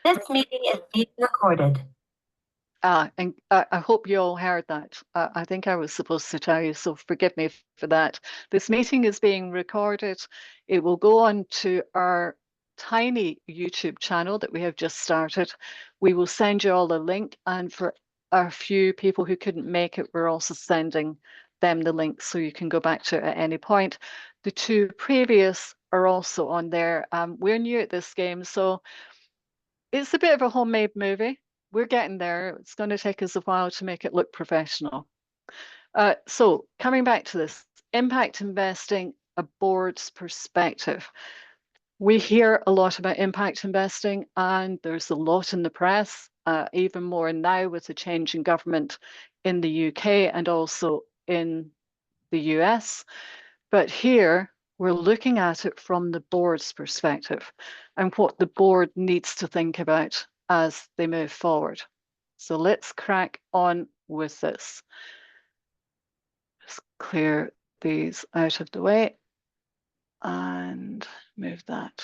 This meeting is being recorded. And I hope you all heard that. I think I was supposed to tell you, so forgive me for that. This meeting is being recorded. It will go on to our tiny YouTube channel that we have just started. We will send you all a link, and for a few people who couldn't make it, we're also sending them the link so you can go back to it at any point. The two previous are also on there. We're new at this game, so it's a bit of a homemade movie. We're getting there. It's going to take us a while to make it look professional. So coming back to this, impact investing, a board's perspective. We hear a lot about impact investing, and there's a lot in the press, even more now with the change in government in the UK and also in the US. But here we're looking at it from the board's perspective and what the board needs to think about as they move forward. So let's crack on with this. Just clear these out of the way and move that.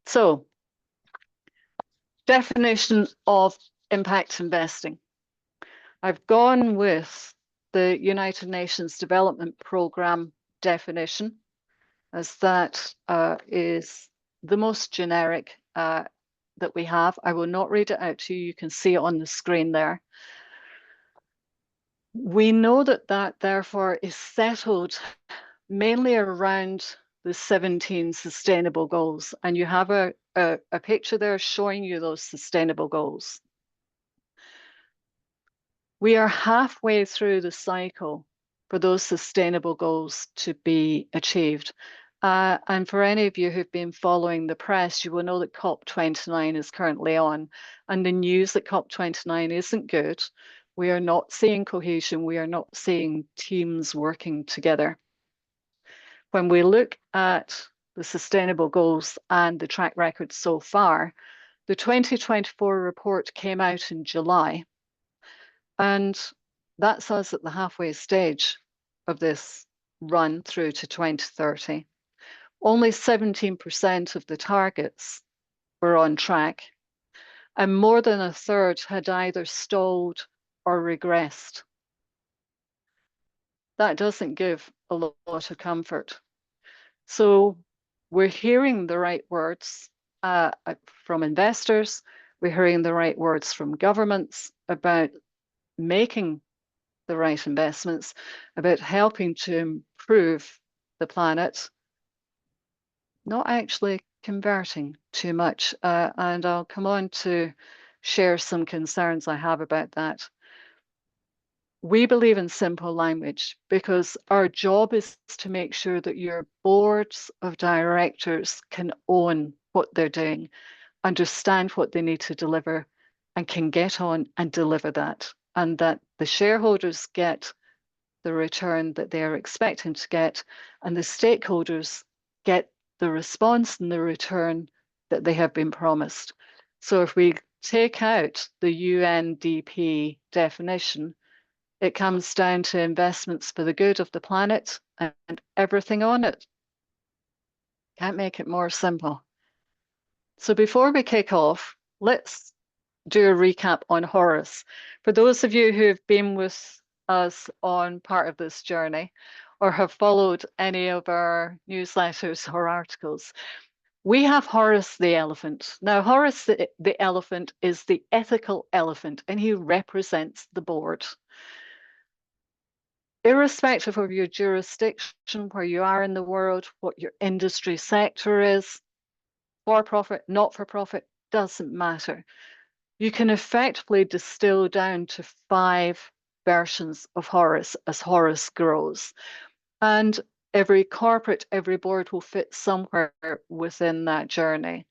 So, definition of impact investing. I've gone with the United Nations Development Programme definition, as that is the most generic that we have. I will not read it out to you. You can see it on the screen there. We know that that therefore is settled mainly around the 17 sustainable goals. And you have a picture there showing you those sustainable goals. We are halfway through the cycle for those sustainable goals to be achieved. And for any of you who've been following the press, you will know that COP29 is currently on. And the news that COP29 isn't good. We are not seeing cohesion. We are not seeing teams working together. When we look at the sustainable goals and the track record so far, the 2024 report came out in July. And that's us at the halfway stage of this run through to 2030. Only 17% of the targets were on track, and more than a third had either stalled or regressed. That doesn't give a lot of comfort. So we're hearing the right words from investors, we're hearing the right words from governments about making the right investments, about helping to improve the planet, not actually converting too much. And I'll come on to share some concerns I have about that. We believe in simple language because our job is to make sure that your boards of directors can own what they're doing, understand what they need to deliver, and can get on and deliver that, and that the shareholders get the return that they are expecting to get, and the stakeholders get the response and the return that they have been promised. So if we take out the UNDP definition, it comes down to investments for the good of the planet and everything on it. Can't make it more simple. So before we kick off, let's do a recap on Horus. For those of you who've been with us on part of this journey or have followed any of our newsletters or articles, we have Horus the elephant. Now, Horus the elephant is the ethical elephant, and he represents the board. Irrespective of your jurisdiction, where you are in the world, what your industry sector is, for profit, not for profit, doesn't matter. You can effectively distill down to 5 versions of Horus as Horus grows. And every corporate, every board will fit somewhere within that journey.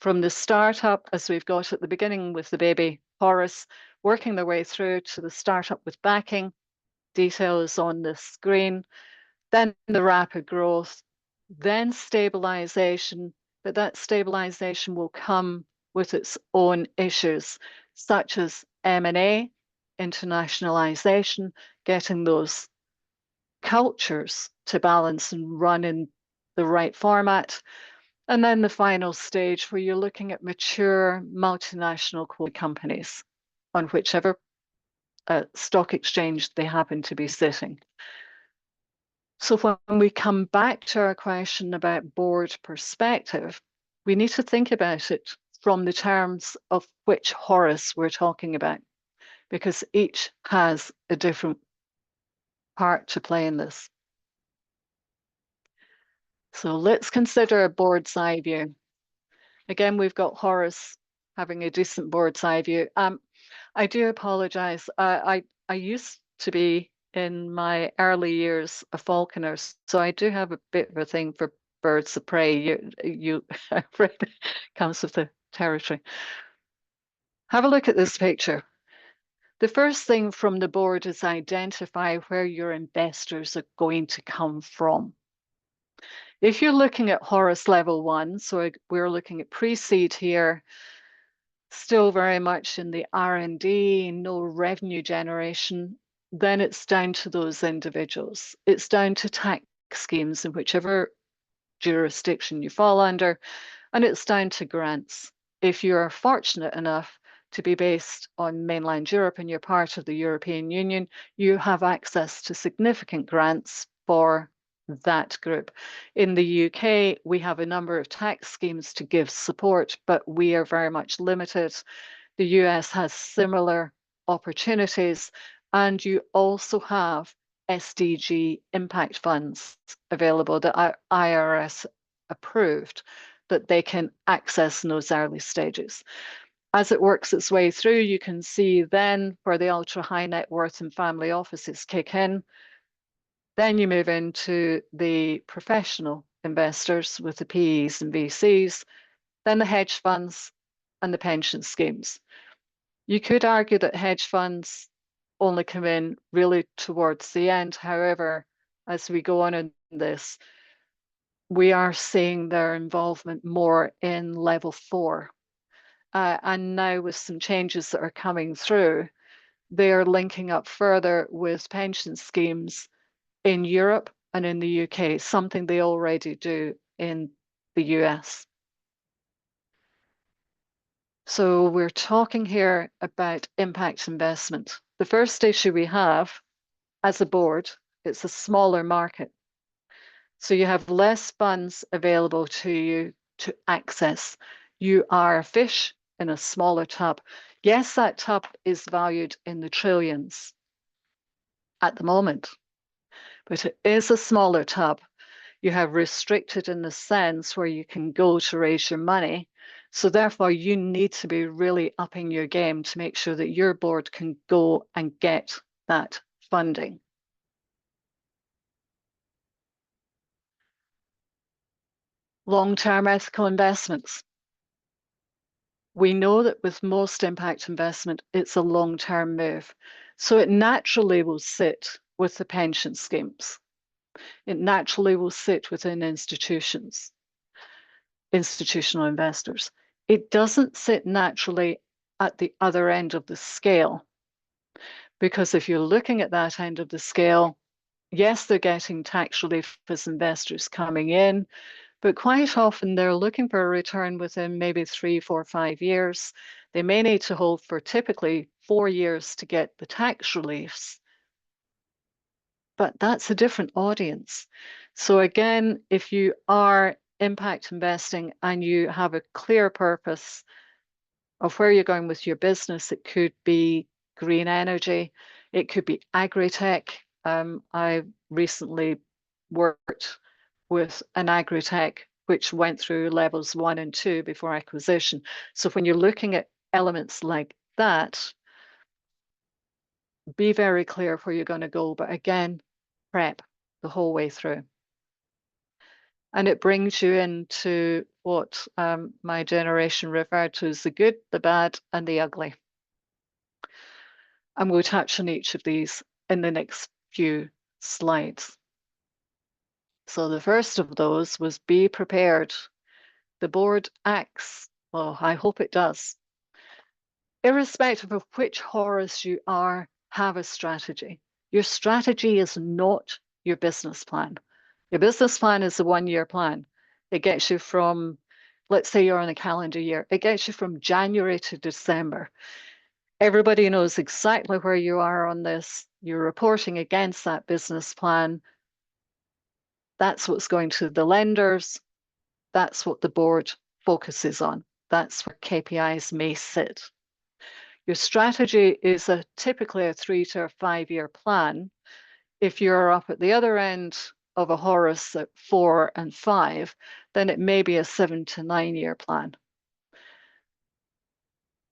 From the startup, as we've got at the beginning with the baby Horus, working their way through to the startup with backing, details on the screen, then the rapid growth, then stabilization, but that stabilization will come with its own issues, such as M&A, internationalization, getting those cultures to balance and run in the right format, And then the final stage where you're looking at mature multinational companies on whichever stock exchange they happen to be sitting. So when we come back to our question about board perspective, we need to think about it from the terms of which Horace we're talking about, because each has a different part to play in this. So let's consider a board's eye view. Again, we've got Horace having a decent board's eye view. I do apologize. I used to be in my early years a falconer, so I do have a bit of a thing for birds of prey. You comes with the territory. Have a look at this picture. The first thing from the board is identify where your investors are going to come from. If you're looking at Horace level 1, so we're looking at pre-seed here, still very much in the R&D, no revenue generation, then it's down to those individuals. It's down to tax schemes in whichever jurisdiction you fall under, and it's down to grants. If you're fortunate enough to be based on mainland Europe and you're part of the European Union, you have access to significant grants for that group. In the UK, we have a number of tax schemes to give support, but we are very much limited. The US has similar opportunities, and you also have SDG impact funds available that are IRS approved that they can access in those early stages. As it works its way through, you can see then where the ultra high net worth and family offices kick in. Then you move into the professional investors with the PEs and VCs, then the hedge funds and the pension schemes. You could argue that hedge funds only come in really towards the end. However, as we go on in this, we are seeing their involvement more in level 4. And now with some changes that are coming through, they are linking up further with pension schemes in Europe and in the UK, something they already do in the US. So we're talking here about impact investment. The first issue we have as a board, it's a smaller market. So you have less funds available to you to access. You are a fish in a smaller tub. Yes, that tub is valued in the trillions at the moment, but it is a smaller tub. You have restricted in the sense where you can go to raise your money. So therefore, you need to be really upping your game to make sure that your board can go and get that funding. Long-term ethical investments. We know that with most impact investment, it's a long-term move. So it naturally will sit with the pension schemes. It naturally will sit within institutions, institutional investors. It doesn't sit naturally at the other end of the scale. Because if you're looking at that end of the scale, yes, they're getting tax relief as investors coming in, but quite often they're looking for a return within maybe 3, 4, 5 years. They may need to hold for typically 4 years to get the tax reliefs, but that's a different audience. So again, if you are impact investing and you have a clear purpose of where you're going with your business, it could be green energy, it could be agri-tech. I recently worked with an agri-tech which went through levels 1 and 2 before acquisition. So when you're looking at elements like that, be very clear where you're going to go, but again, prep the whole way through. And it brings you into what my generation referred to as the good, the bad, and the ugly. And we'll touch on each of these in the next few slides. So the first of those was be prepared. The board acts, well, I hope it does. Irrespective of which Horus you are, have a strategy. Your strategy is not your business plan. Your business plan is a 1-year plan. It gets you from let's say you're on a calendar year, it gets you from January to December. Everybody knows exactly where you are on this. You're reporting against that business plan. That's what's going to the lenders. That's what the board focuses on. That's where KPIs may sit. Your strategy is typically a 3 to 5 year plan. If you're up at the other end of a Horus at 4 and 5, then it may be a 7 to 9 year plan.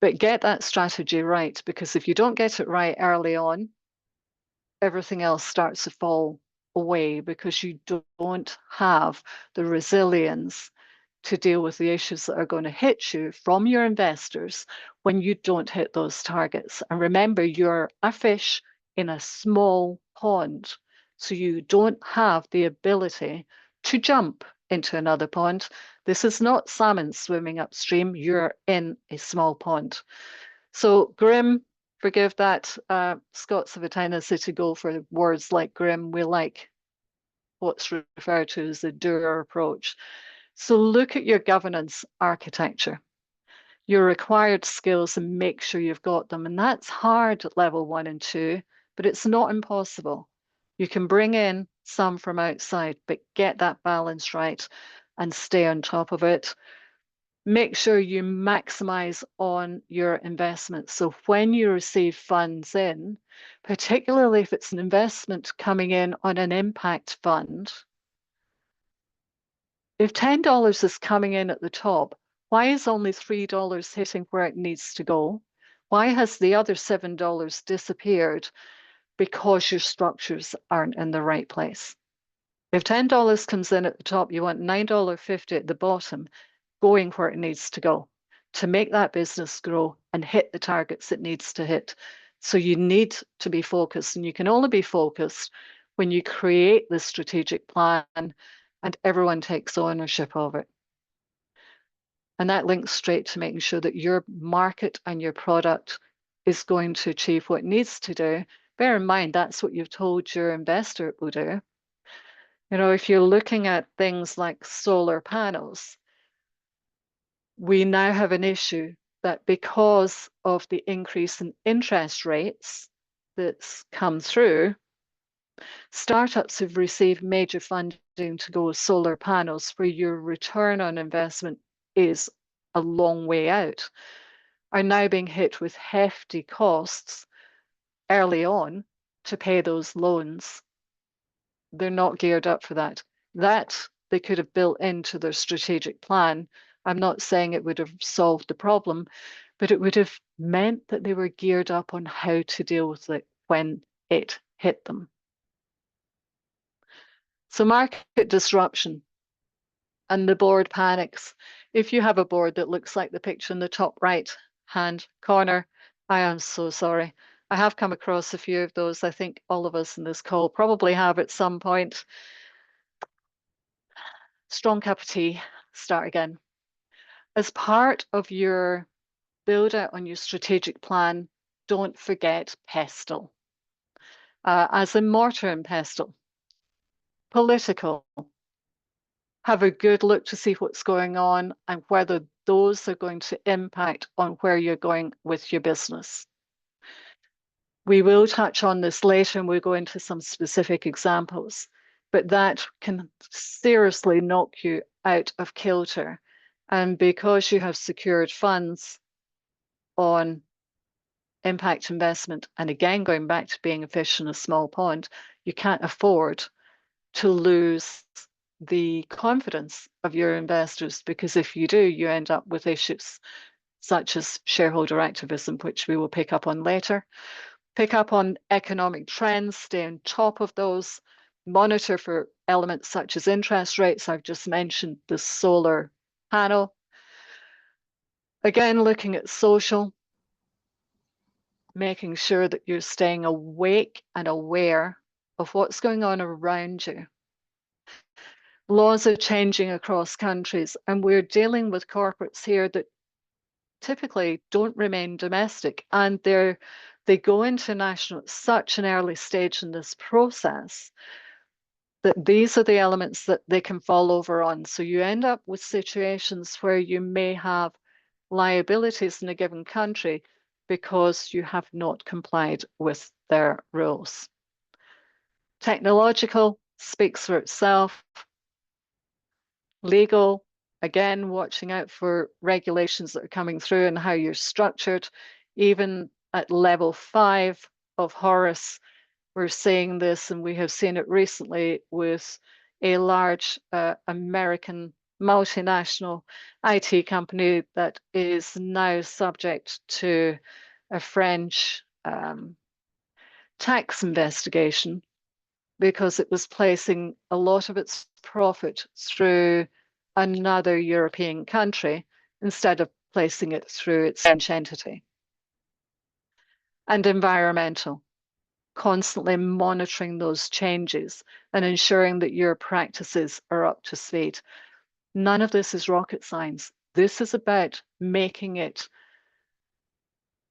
But get that strategy right, because if you don't get it right early on, everything else starts to fall away because you don't have the resilience to deal with the issues that are going to hit you from your investors when you don't hit those targets. And remember, you're a fish in a small pond, so you don't have the ability to jump into another pond. This is not salmon swimming upstream. You're in a small pond. So grim, forgive that. Scots have a tendency to go for words like grim. We like what's referred to as the doer approach. So look at your governance architecture, your required skills, and make sure you've got them. And that's hard at level 1 and 2, but it's not impossible. You can bring in some from outside, but get that balance right and stay on top of it. Make sure you maximize on your investments. So when you receive funds in, particularly if it's an investment coming in on an impact fund, if $10 is coming in at the top, why is only $3 hitting where it needs to go? Why has the other $7 disappeared? Because your structures aren't in the right place. If $10 comes in at the top, you want $9.50 at the bottom, going where it needs to go to make that business grow and hit the targets it needs to hit. So you need to be focused, and you can only be focused when you create the strategic plan and everyone takes ownership of it. And that links straight to making sure that your market and your product is going to achieve what it needs to do. Bear in mind, that's what you've told your investor it will do. You know, if you're looking at things like solar panels, we now have an issue that because of the increase in interest rates that's come through, startups have received major funding to go with solar panels where your return on investment is a long way out, are now being hit with hefty costs early on to pay those loans. They're not geared up for that. That they could have built into their strategic plan. I'm not saying it would have solved the problem, but it would have meant that they were geared up on how to deal with it when it hit them. So market disruption and the board panics. If you have a board that looks like the picture in the top right hand corner, I am so sorry. I have come across a few of those. I think all of us in this call probably have at some point. Strong cup of tea, start again. As part of your build out on your strategic plan, don't forget pestle, as in mortar and pestle. Political, have a good look to see what's going on and whether those are going to impact on where you're going with your business. We will touch on this later and we'll go into some specific examples, but that can seriously knock you out of kilter. And because you have secured funds on impact investment, and again, going back to being a fish in a small pond, you can't afford to lose the confidence of your investors, because if you do, you end up with issues such as shareholder activism, which we will pick up on later. Pick up on economic trends, stay on top of those, monitor for elements such as interest rates. I've just mentioned the solar panel. Again, looking at social, making sure that you're staying awake and aware of what's going on around you. Laws are changing across countries, and we're dealing with corporates here that typically don't remain domestic, and they go international at such an early stage in this process that these are the elements that they can fall over on. So you end up with situations where you may have liabilities in a given country because you have not complied with their rules. Technological speaks for itself. Legal, again, watching out for regulations that are coming through and how you're structured. Even at level 5 of Horace, we're seeing this, and we have seen it recently with a large American multinational IT company that is now subject to a French tax investigation because it was placing a lot of its profit through another European country instead of placing it through its French entity. And environmental, constantly monitoring those changes and ensuring that your practices are up to speed. None of this is rocket science. This is about making it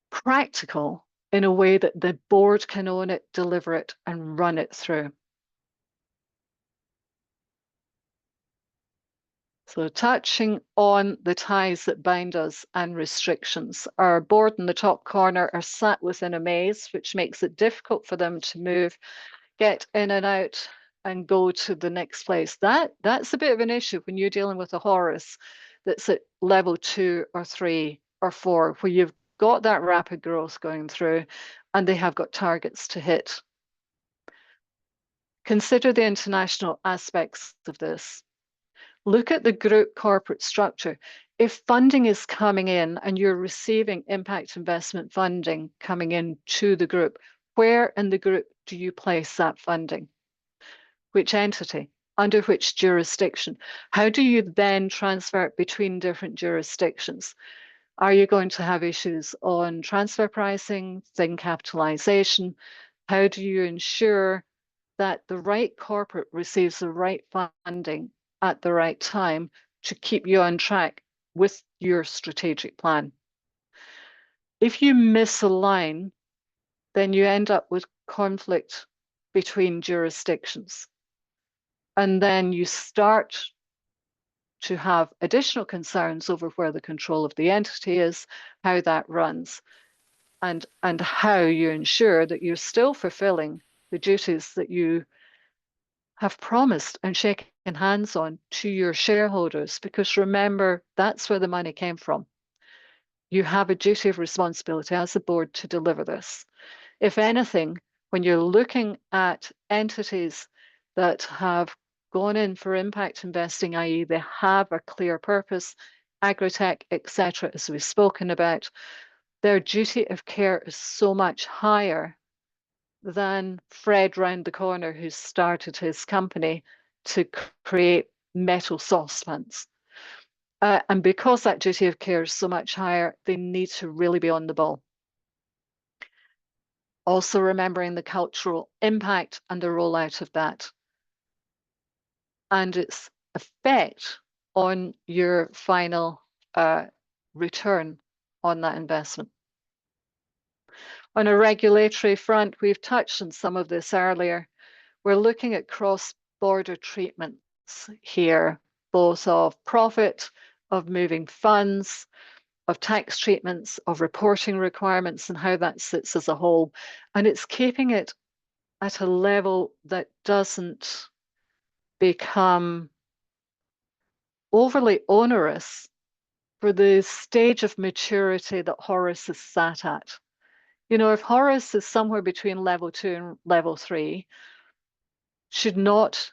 practical in a way that the board can own it, deliver it, and run it through. So touching on the ties that bind us and restrictions. Our board in the top corner are sat within a maze, which makes it difficult for them to move, get in and out, and go to the next place. That's a bit of an issue when you're dealing with a Horus that's at level 2 or 3 or 4, where you've got that rapid growth going through and they have got targets to hit. Consider the international aspects of this. Look at the group corporate structure. If funding is coming in and you're receiving impact investment funding coming in to the group, where in the group do you place that funding? Which entity? Under which jurisdiction? How do you then transfer it between different jurisdictions? Are you going to have issues on transfer pricing, thin capitalization? How do you ensure that the right corporate receives the right funding at the right time to keep you on track with your strategic plan? If you misalign, then you end up with conflict between jurisdictions. And then you start to have additional concerns over where the control of the entity is, how that runs, and how you ensure that you're still fulfilling the duties that you have promised and shaken hands on to your shareholders. Because remember, that's where the money came from. You have a duty of responsibility as a board to deliver this. If anything, when you're looking at entities that have gone in for impact investing, i.e. they have a clear purpose, agritech, etc., as we've spoken about, their duty of care is so much higher than Fred round the corner who started his company to create metal saucepans. And because that duty of care is so much higher, they need to really be on the ball. Also remembering the cultural impact and the rollout of that and its effect on your final return on that investment. On a regulatory front, we've touched on some of this earlier. We're looking at cross-border treatments here, both of profit, of moving funds, of tax treatments, of reporting requirements, and how that sits as a whole. And it's keeping it at a level that doesn't become overly onerous for the stage of maturity that Horace is sat at. You know, if Horace is somewhere between level 2 and level 3, should not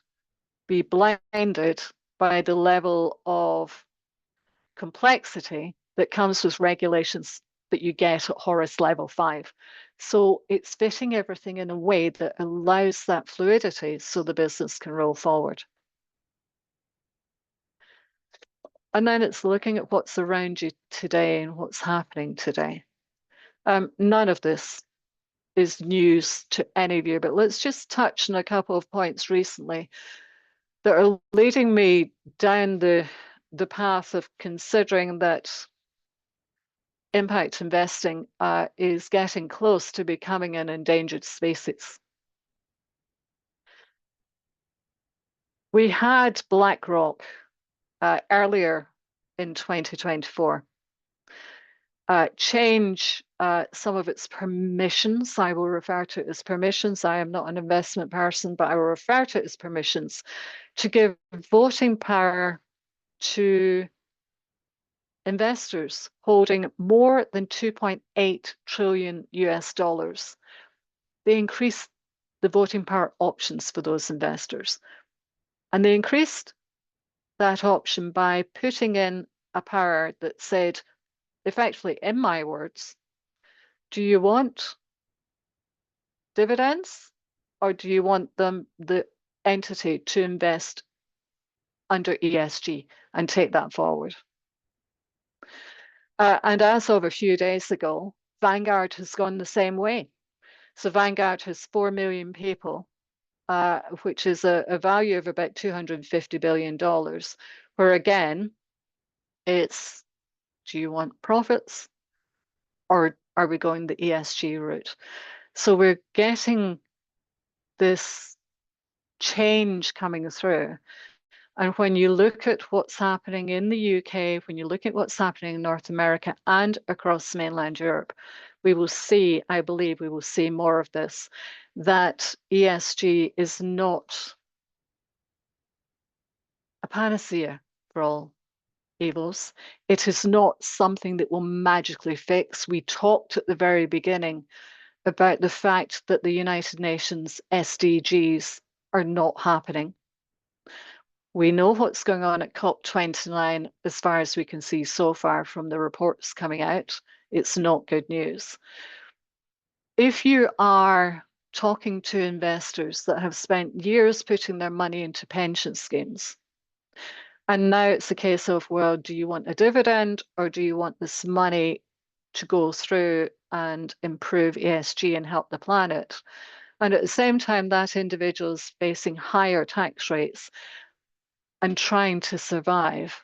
be blinded by the level of complexity that comes with regulations that you get at Horace level 5. So it's fitting everything in a way that allows that fluidity so the business can roll forward. And then it's looking at what's around you today and what's happening today. None of this is news to any of you, but let's just touch on a couple of points recently that are leading me down the path of considering that impact investing is getting close to becoming an endangered species. We had BlackRock earlier in 2024 change some of its permissions. I will refer to it as permissions. I am not an investment person, but I will refer to it as permissions to give voting power to investors holding more than 2.8 trillion US dollars. They increased the voting power options for those investors. And they increased that option by putting in a power that said, effectively, in my words, do you want dividends or do you want the entity to invest under ESG and take that forward? And as of a few days ago, Vanguard has gone the same way. So Vanguard has 4 million people, which is a value of about $250 billion, where again, it's, do you want profits or are we going the ESG route? So we're getting this change coming through. And when you look at what's happening in the UK, when you look at what's happening in North America and across mainland Europe, we will see, I believe we will see more of this, that ESG is not a panacea for all evils. It is not something that will magically fix. We talked at the very beginning about the fact that the United Nations SDGs are not happening. We know what's going on at COP29 as far as we can see so far from the reports coming out. It's not good news. If you are talking to investors that have spent years putting their money into pension schemes, and now it's a case of, well, do you want a dividend or do you want this money to go through and improve ESG and help the planet? And at the same time, that individual is facing higher tax rates and trying to survive.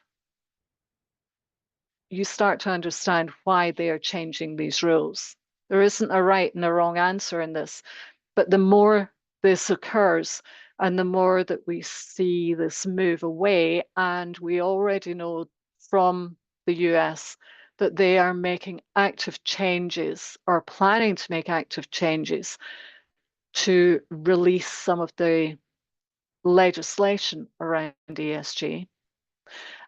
You start to understand why they are changing these rules. There isn't a right and a wrong answer in this, but the more this occurs and the more that we see this move away, and we already know from the US that they are making active changes or planning to make active changes to release some of the legislation around ESG.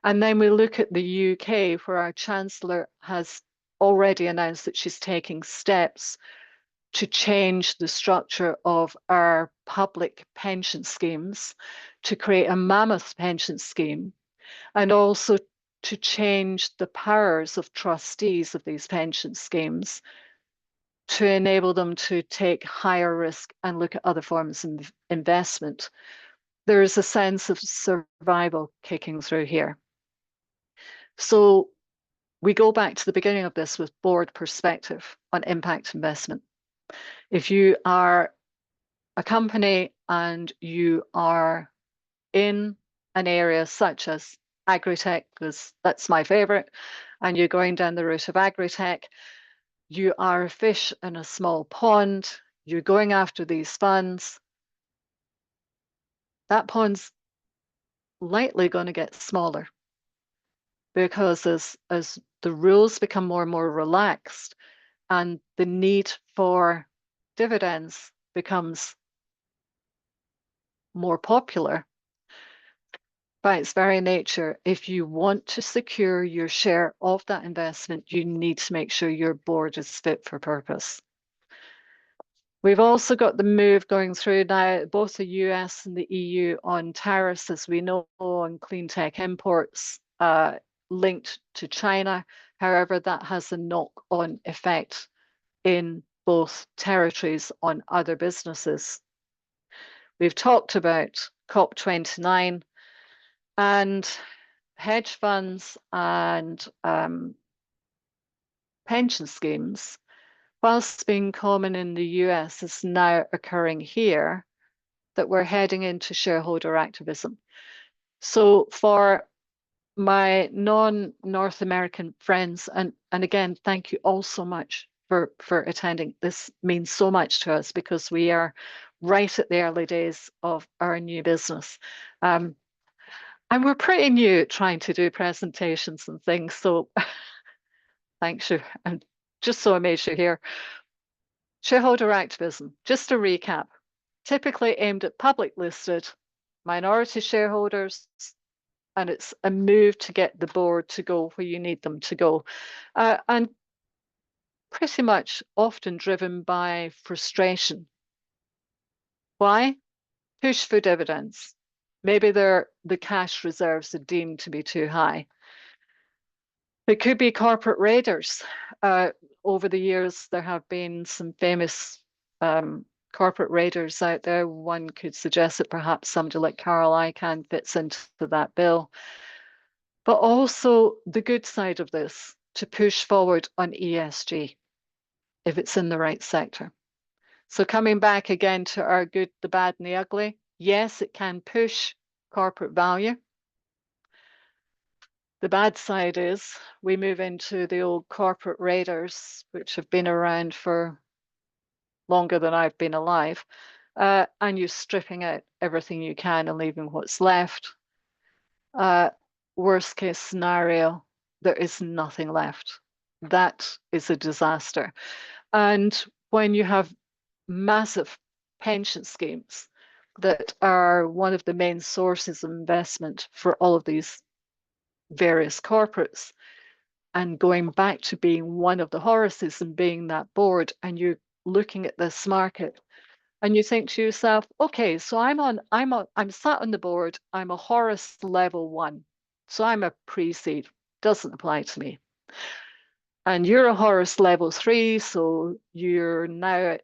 And then we look at the UK, where our Chancellor has already announced that she's taking steps to change the structure of our public pension schemes, to create a mammoth pension scheme, and also to change the powers of trustees of these pension schemes to enable them to take higher risk and look at other forms of investment. There is a sense of survival kicking through here. So we go back to the beginning of this with board perspective on impact investment. If you are a company and you are in an area such as agri-tech, because that's my favorite, and you're going down the route of agri-tech, you are a fish in a small pond, you're going after these funds, that pond's likely going to get smaller because as the rules become more and more relaxed and the need for dividends becomes more popular, by its very nature, if you want to secure your share of that investment, you need to make sure your board is fit for purpose. We've also got the move going through now, both the US and the EU on tariffs, as we know, on clean tech imports linked to China. However, that has a knock-on effect in both territories on other businesses. We've talked about COP29 and hedge funds and pension schemes, whilst being common in the US, is now occurring here, that we're heading into shareholder activism. So for my non-North American friends, and again, thank you all so much for attending. This means so much to us because we are right at the early days of our new business. And we're pretty new at trying to do presentations and things. So thanks you. And just so I made you here, shareholder activism, just a recap, typically aimed at public listed minority shareholders, and it's a move to get the board to go where you need them to go. And pretty much often driven by frustration. Why? Push for dividends. Maybe the cash reserves are deemed to be too high. It could be corporate raiders. Over the years, there have been some famous corporate raiders out there. One could suggest that perhaps somebody like Carl Icahn fits into that bill. But also the good side of this, to push forward on ESG if it's in the right sector. So coming back again to our good, the bad, and the ugly, yes, it can push corporate value. The bad side is we move into the old corporate raiders, which have been around for longer than I've been alive, and you're stripping out everything you can and leaving what's left. Worst case scenario, there is nothing left. That is a disaster. And when you have massive pension schemes that are one of the main sources of investment for all of these various corporates, and going back to being one of the Horaces and being that board, and you're looking at this market and you think to yourself, okay, so I'm sat on the board, I'm a Horace level 1, so I'm a pre-seed, doesn't apply to me. And you're a Horace level 3, so you're now at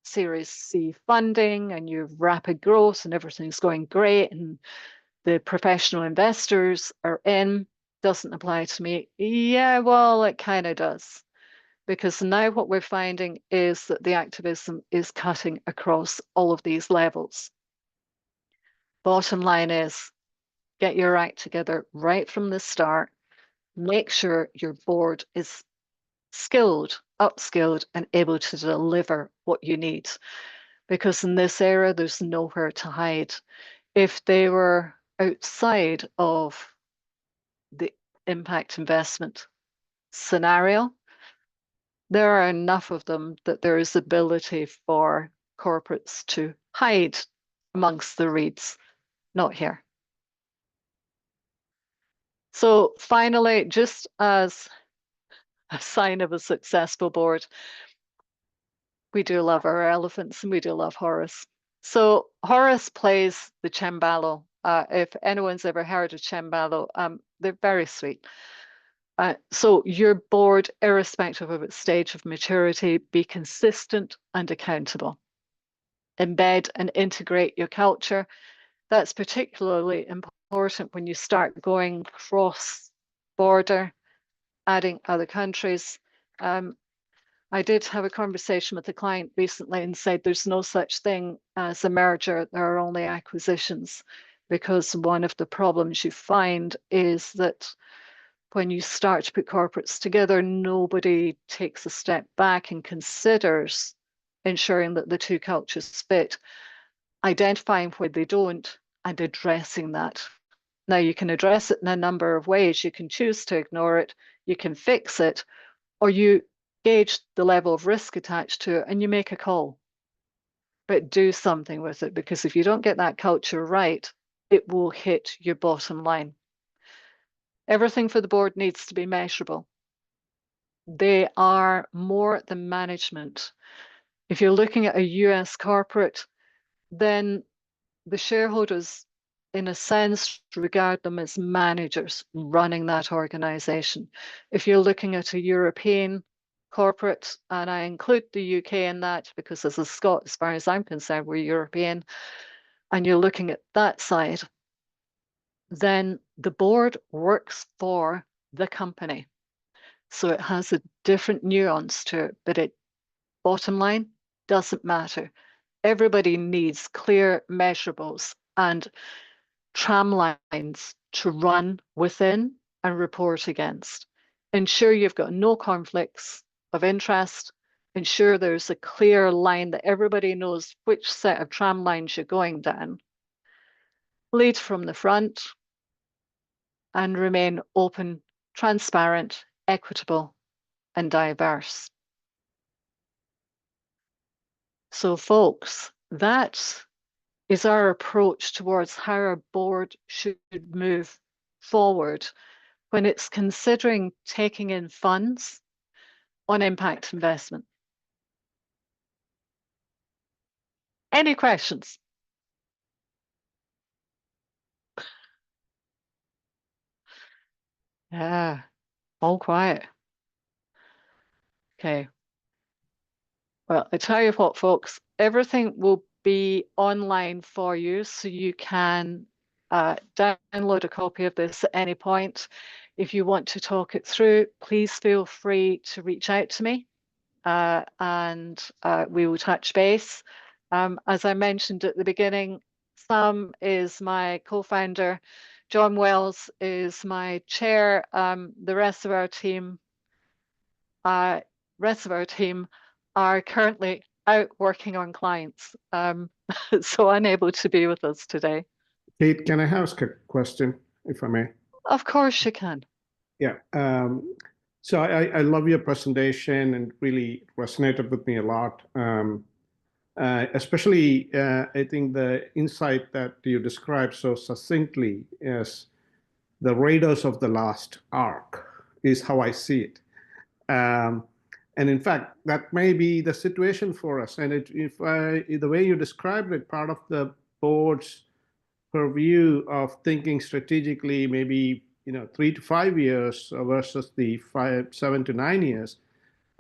Series C funding and you've rapid growth and everything's going great and the professional investors are in, doesn't apply to me. Yeah, well, it kind of does. Because now what we're finding is that the activism is cutting across all of these levels. Bottom line is get your act together right from the start. Make sure your board is skilled, upskilled, and able to deliver what you need. Because in this era, there's nowhere to hide. If they were outside of the impact investment scenario, there are enough of them that there is ability for corporates to hide amongst the reeds, not here. So finally, just as a sign of a successful board, we do love our elephants and we do love Horace. So Horace plays the cembalo. If anyone's ever heard of cembalo, they're very sweet. So your board, irrespective of its stage of maturity, be consistent and accountable. Embed and integrate your culture. That's particularly important when you start going cross-border, adding other countries. I did have a conversation with a client recently and said there's no such thing as a merger, there are only acquisitions, because one of the problems you find is that when you start to put corporates together, nobody takes a step back and considers ensuring that the two cultures fit, identifying where they don't, and addressing that. Now, you can address it in a number of ways. You can choose to ignore it, you can fix it, or you gauge the level of risk attached to it and you make a call. But do something with it, because if you don't get that culture right, it will hit your bottom line. Everything for the board needs to be measurable. They are more than management. If you're looking at a US corporate, then the shareholders, in a sense, regard them as managers running that organization. If you're looking at a European corporate, and I include the UK in that because as a Scot, as far as I'm concerned, we're European, and you're looking at that side, then the board works for the company. So it has a different nuance to it, but it, bottom line, doesn't matter. Everybody needs clear measurables and tram lines to run within and report against. Ensure you've got no conflicts of interest, ensure there's a clear line that everybody knows which set of tram lines you're going down, lead from the front, and remain open, transparent, equitable, and diverse. So, folks, that is our approach towards how our board should move forward when it's considering taking in funds on impact investment. Any questions? Yeah, all quiet. Okay. Well, I tell you what, folks, everything will be online for you, so you can download a copy of this at any point. If you want to talk it through, please feel free to reach out to me, and we will touch base. As I mentioned at the beginning, Sam is my co-founder, John Wells is my chair. The rest of our team are currently out working on clients, so unable to be with us today. Kate, can I ask a question, if I may? Of course you can. Yeah. So I love your presentation and really resonated with me a lot. Especially, I think the insight that you described so succinctly as the raiders of the last ark is how I see it. And in fact, that may be the situation for us. And the way you described it, part of the board's purview of thinking strategically, maybe 3 to 5 years versus the 7 to 9 years.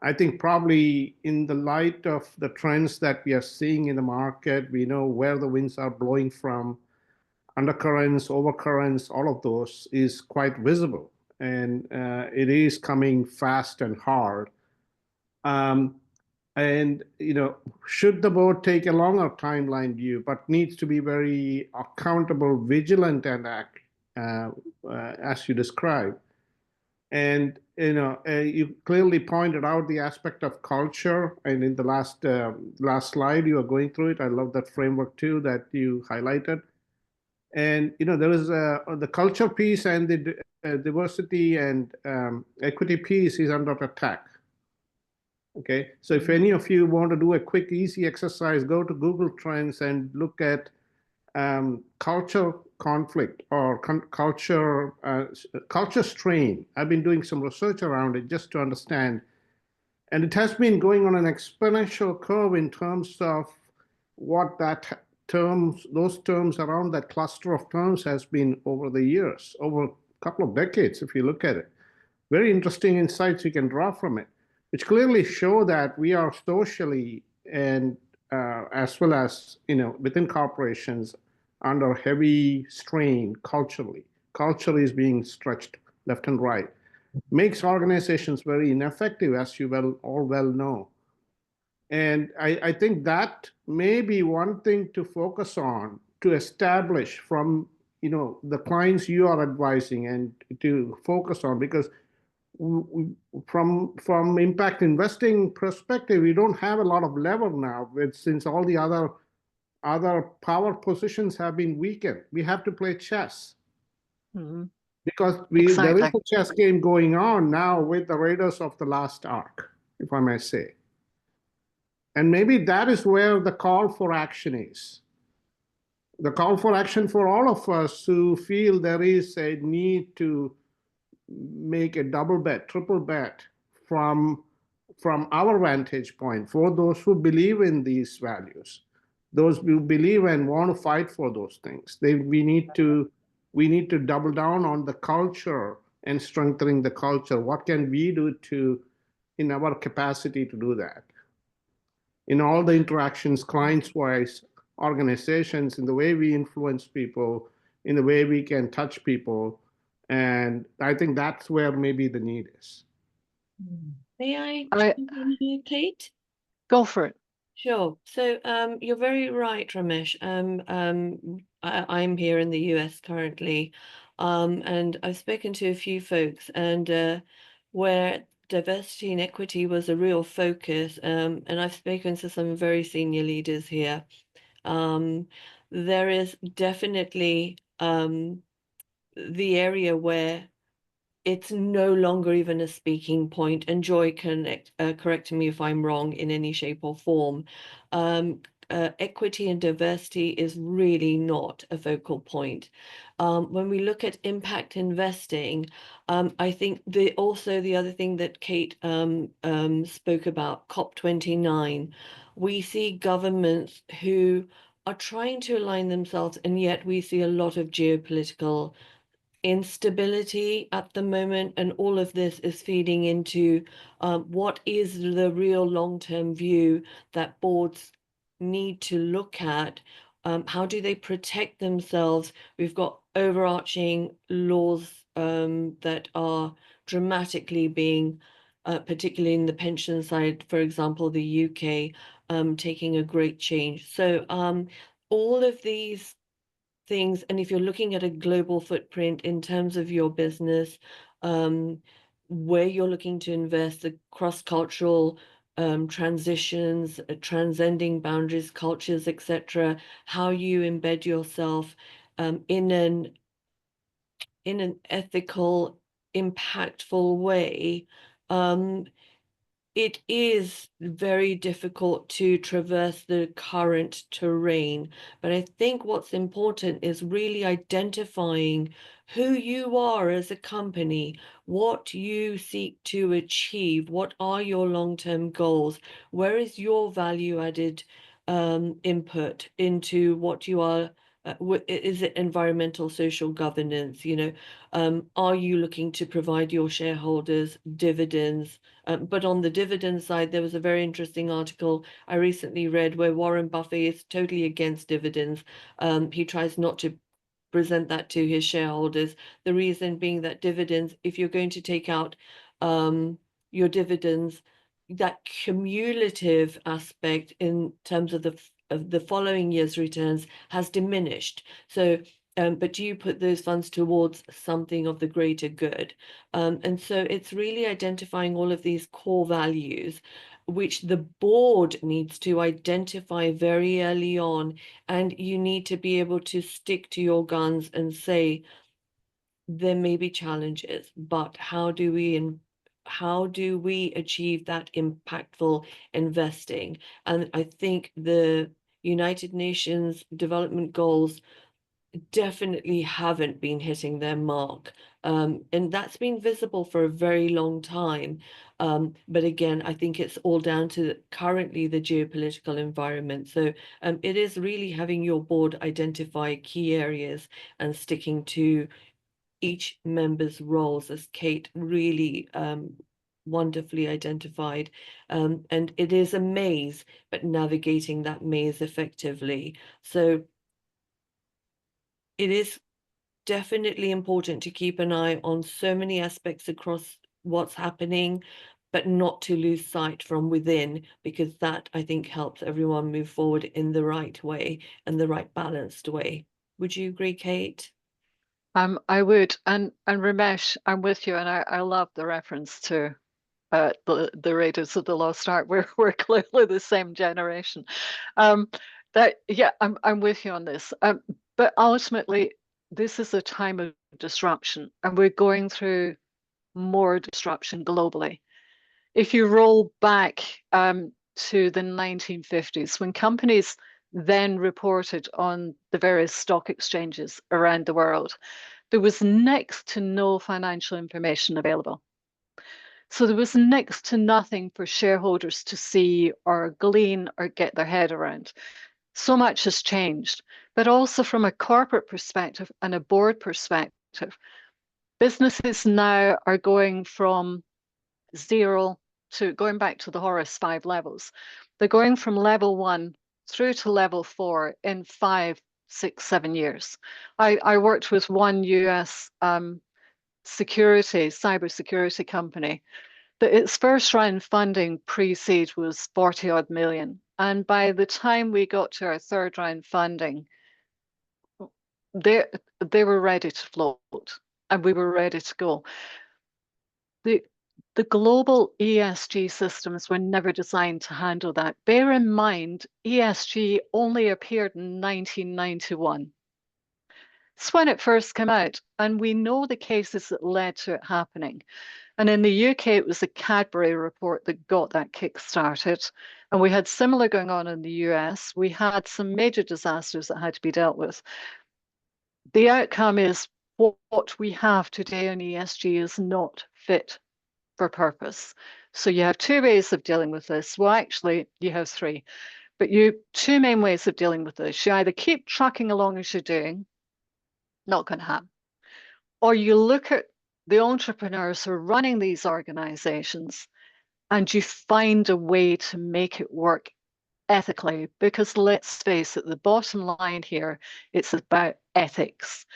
I think probably in the light of the trends that we are seeing in the market, we know where the winds are blowing from, undercurrents, overcurrents, all of those is quite visible. And it is coming fast and hard. And should the board take a longer timeline view, but needs to be very accountable, vigilant, and act as you described. And you clearly pointed out the aspect of culture, and in the last slide you are going through it. I love that framework too that you highlighted. And there is the culture piece, and the diversity and equity piece is under attack. Okay, so if any of you want to do a quick, easy exercise, go to Google Trends and look at culture conflict or culture strain. I've been doing some research around it just to understand, and it has been going on an exponential curve in terms of what those terms around that cluster of terms has been over the years, over a couple of decades, if you look at it. Very interesting insights you can draw from it, which clearly show that we are socially and as well as within corporations under heavy strain culturally. Culture is being stretched left and right. Makes organizations very ineffective, as you all well know. And I think that may be one thing to focus on, to establish from the clients you are advising, and to focus on, because from impact investing perspective, we don't have a lot of lever now, since all the other power positions have been weakened. We have to play chess. Mm-hmm. Because there is a chess game going on now with the raiders of the last ark, if I may say. And maybe that is where the call for action is. The call for action for all of us who feel there is a need to make a double bet, triple bet from our vantage point, for those who believe in these values, those who believe and want to fight for those things. We need to double down on the culture and strengthening the culture. What can we do in our capacity to do that? In all the interactions, clients-wise, organizations, in the way we influence people, in the way we can touch people. And I think that's where maybe the need is. May I jump in here, Kate? Go for it. Sure. So you're very right, Ramesh. I'm here in the US currently, and I've spoken to a few folks, and where diversity and equity was a real focus, and I've spoken to some very senior leaders here. There is definitely the area where it's no longer even a speaking point, and Joy can correct me if I'm wrong in any shape or form. Equity and diversity is really not a focal point. When we look at impact investing, I think the other thing that Kate spoke about, COP29, we see governments who are trying to align themselves, and yet we see a lot of geopolitical instability at the moment, and all of this is feeding into what is the real long-term view that boards need to look at. How do they protect themselves? We've got overarching laws that are dramatically being, particularly in the pension side, for example, the UK, taking a great change. So all of these things, and if you're looking at a global footprint in terms of your business, where you're looking to invest, the cross-cultural transitions, transcending boundaries, cultures, etc., how you embed yourself in an ethical, impactful way, it is very difficult to traverse the current terrain. But I think what's important is really identifying who you are as a company, what you seek to achieve, what are your long-term goals, where is your value-added input into what you are. Is it environmental, social governance? Are you looking to provide your shareholders dividends? But on the dividend side, there was a very interesting article I recently read where Warren Buffett is totally against dividends. He tries not to present that to his shareholders. The reason being that dividends, if you're going to take out your dividends, that cumulative aspect in terms of the following year's returns has diminished. So but do you put those funds towards something of the greater good? And so it's really identifying all of these core values, which the board needs to identify very early on, and you need to be able to stick to your guns and say, there may be challenges, but how do we achieve that impactful investing? And I think the United Nations development goals definitely haven't been hitting their mark. And that's been visible for a very long time. But again, I think it's all down to currently the geopolitical environment. So it is really having your board identify key areas and sticking to each member's roles, as Kate really wonderfully identified. And it is a maze, but navigating that maze effectively. So it is definitely important to keep an eye on so many aspects across what's happening, but not to lose sight from within, because that, I think, helps everyone move forward in the right way and the right balanced way. Would you agree, Kate? I would, and Ramesh, I'm with you, and I love the reference to the Raiders of the Lost Ark. We're clearly the same generation. I'm with you on this. But ultimately, this is a time of disruption, and we're going through more disruption globally. If you roll back to the 1950s, when companies then reported on the various stock exchanges around the world, there was next to no financial information available. So there was next to nothing for shareholders to see or glean or get their head around. So much has changed, but also from a corporate perspective and a board perspective, businesses now are going from zero to going back to the Horace 5 levels. They're going from level 1 through to level 4 in 5, 6, 7 years. I worked with one US cybersecurity company that its first round funding pre-seed was 40 odd million. And by the time we got to our third round funding, they were ready to float and we were ready to go. The global ESG systems were never designed to handle that. Bear in mind, ESG only appeared in 1991. It's when it first came out, and we know the cases that led to it happening. And in the UK, it was the Cadbury report that got that kick-started. And we had similar going on in the US. We had some major disasters that had to be dealt with. The outcome is what we have today on ESG is not fit for purpose. So you have two ways of dealing with this. Well, actually, you have three, but two main ways of dealing with this. You either keep trucking along as you're doing, not going to happen, or you look at the entrepreneurs who are running these organizations and you find a way to make it work ethically, because let's face it, the bottom line here, it's about ethics.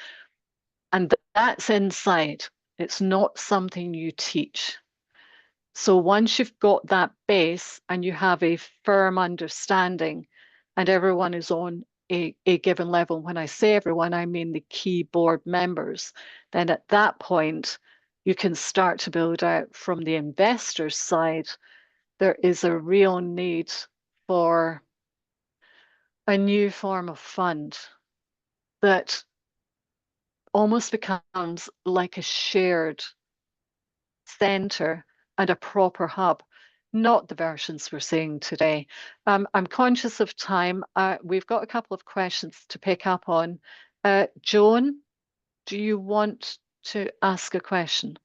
And that's inside. It's not something you teach. So once you've got that base and you have a firm understanding and everyone is on a given level, when I say everyone, I mean the key board members, then at that point, you can start to build out from the investor side. There is a real need for a new form of fund that almost becomes like a shared center and a proper hub, not the versions we're seeing today. I'm conscious of time. We've got a couple of questions to pick up on. Joan, do you want to ask a question?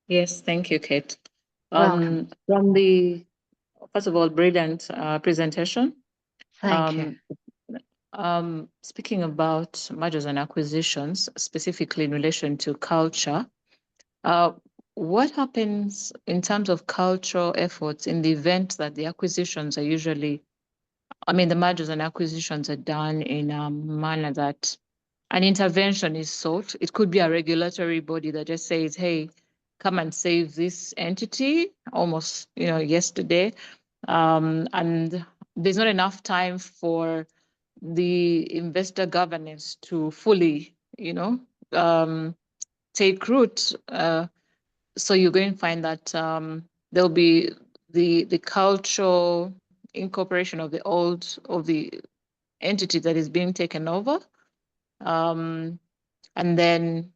Yes, thank you, Kate. Welcome. From the, first of all, brilliant presentation. Thank you. Speaking about mergers and acquisitions, specifically in relation to culture, what happens in terms of cultural efforts in the event that the acquisitions are usually, the mergers and acquisitions are done in a manner that an intervention is sought? It could be a regulatory body that just says, hey, come and save this entity almost, yesterday. And there's not enough time for the investor governance to fully, take root. So you're going to find that there'll be the cultural incorporation of the entity that is being taken over. And then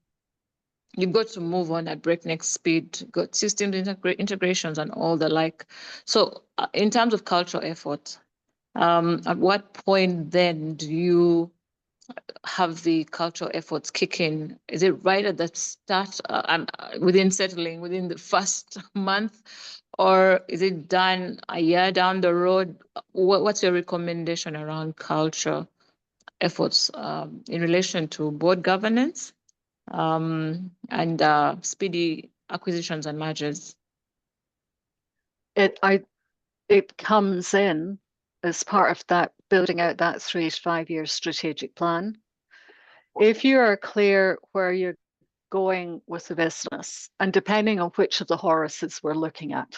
you've got to move on at breakneck speed, got system integrations and all the like. So in terms of cultural effort, at what point then do you have the cultural efforts kick in? Is it right at the start, within settling, within the first month, or is it done a year down the road? What's your recommendation around culture efforts in relation to board governance and speedy acquisitions and mergers? It comes in as part of that building out that 3 to 5 year strategic plan. If you are clear where you're going with the business, and depending on which of the Horaces we're looking at,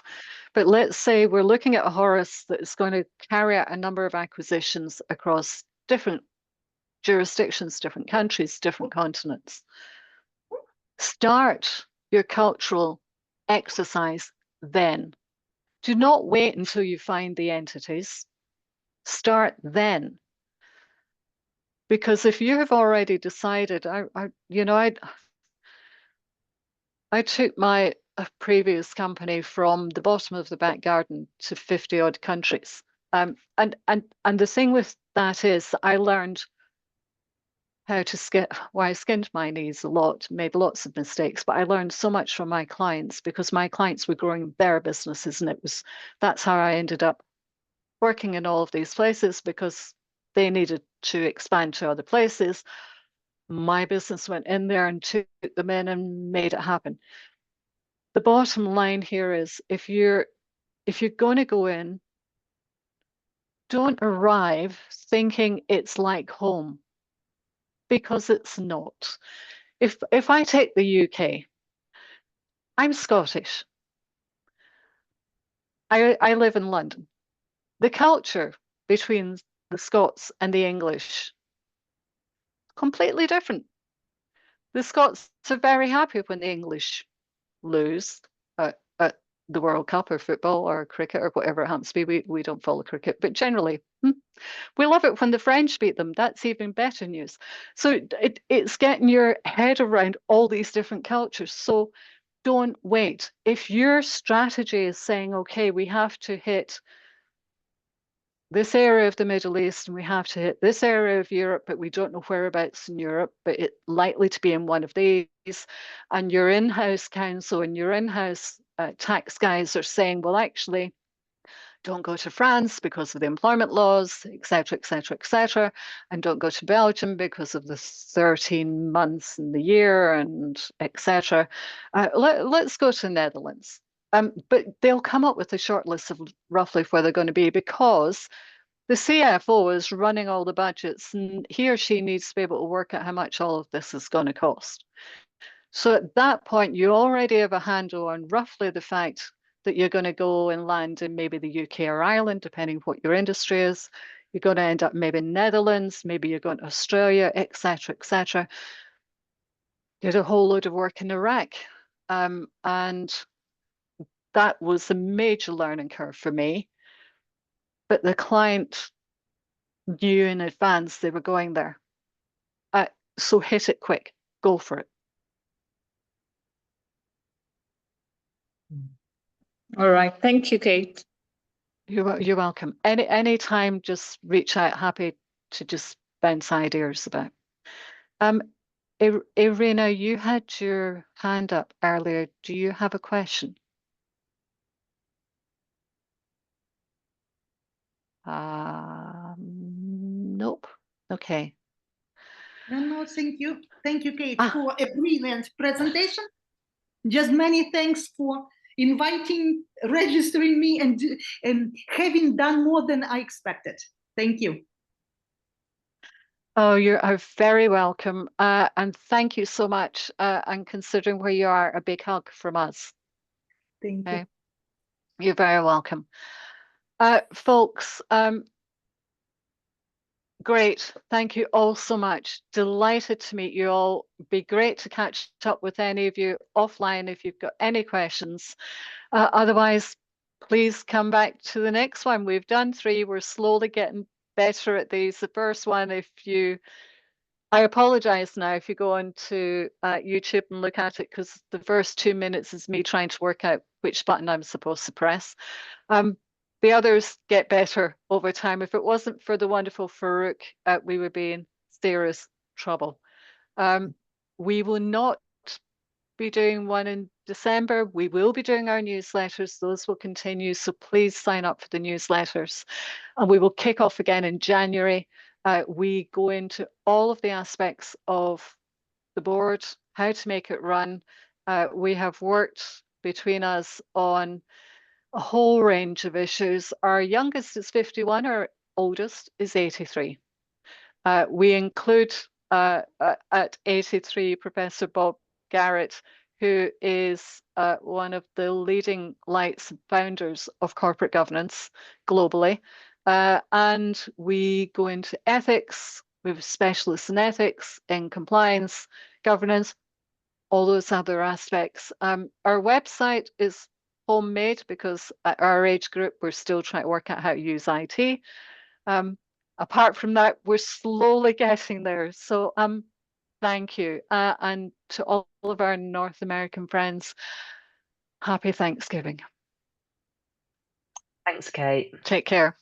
but let's say we're looking at a Horace that is going to carry out a number of acquisitions across different jurisdictions, different countries, different continents. Start your cultural exercise then. Do not wait until you find the entities. Start then. Because if you have already decided, I took my previous company from the bottom of the back garden to 50 odd countries. And the thing with that is I learned how to I skinned my knees a lot, made lots of mistakes, but I learned so much from my clients because my clients were growing their businesses, and that's how I ended up working in all of these places, because they needed to expand to other places. My business went in there and took them in and made it happen. The bottom line here is if you're going to go in, don't arrive thinking it's like home, because it's not. If I take the UK, I'm Scottish. I live in London. The culture between the Scots and the English, completely different. The Scots are very happy when the English lose at the World Cup or football or cricket or whatever it happens to be. We don't follow cricket, but generally, we love it when the French beat them. That's even better news. So it's getting your head around all these different cultures. So don't wait. If your strategy is saying, okay, we have to hit this area of the Middle East and we have to hit this area of Europe, but we don't know whereabouts in Europe, but it's likely to be in one of these, and your in-house counsel and your in-house tax guys are saying, well, actually, don't go to France because of the employment laws, et cetera, et cetera, et cetera, and don't go to Belgium because of the 13 months in the year and et cetera. Let's go to the Netherlands. But they'll come up with a short list of roughly where they're going to be, because the CFO is running all the budgets and he or she needs to be able to work out how much all of this is going to cost. So at that point, you already have a handle on roughly the fact that you're going to go and land in maybe the UK or Ireland, depending what your industry is. You're going to end up maybe in Netherlands, maybe you're going to Australia, et cetera, et cetera. Did a whole load of work in Iraq. And that was a major learning curve for me. But the client knew in advance they were going there. So hit it quick, go for it. All right. Thank you, Kate. You're welcome. Any time, just reach out. Happy to just bounce ideas about. Irina, you had your hand up earlier. Do you have a question? Nope. Okay. No, thank you. Thank you, Kate, for a brilliant presentation. Just many thanks for inviting, registering me, and having done more than I expected. Thank you. Oh, you are very welcome. And thank you so much. And considering where you are, a big hug from us. Thank you. Okay. You're very welcome. Folks, great. Thank you all so much. Delighted to meet you all. Be great to catch up with any of you offline if you've got any questions. Otherwise, please come back to the next one. We've done 3. We're slowly getting better at these. The first one, I apologize now if you go onto YouTube and look at it, because the first 2 minutes is me trying to work out which button I'm supposed to press. The others get better over time. If it wasn't for the wonderful Farouk, we would be in serious trouble. We will not be doing one in December. We will be doing our newsletters. Those will continue. So please sign up for the newsletters. And we will kick off again in January. We go into all of the aspects of the board, how to make it run. We have worked between us on a whole range of issues. Our youngest is 51, our oldest is 83. We include at 83 Professor Bob Garrett, who is one of the leading lights founders of corporate governance globally. And we go into ethics. We have specialists in ethics, in compliance, governance, all those other aspects. Our website is homemade because at our age group, we're still trying to work out how to use IT. Apart from that, we're slowly getting there. So thank you. And to all of our North American friends, happy Thanksgiving. Thanks, Kate. Take care.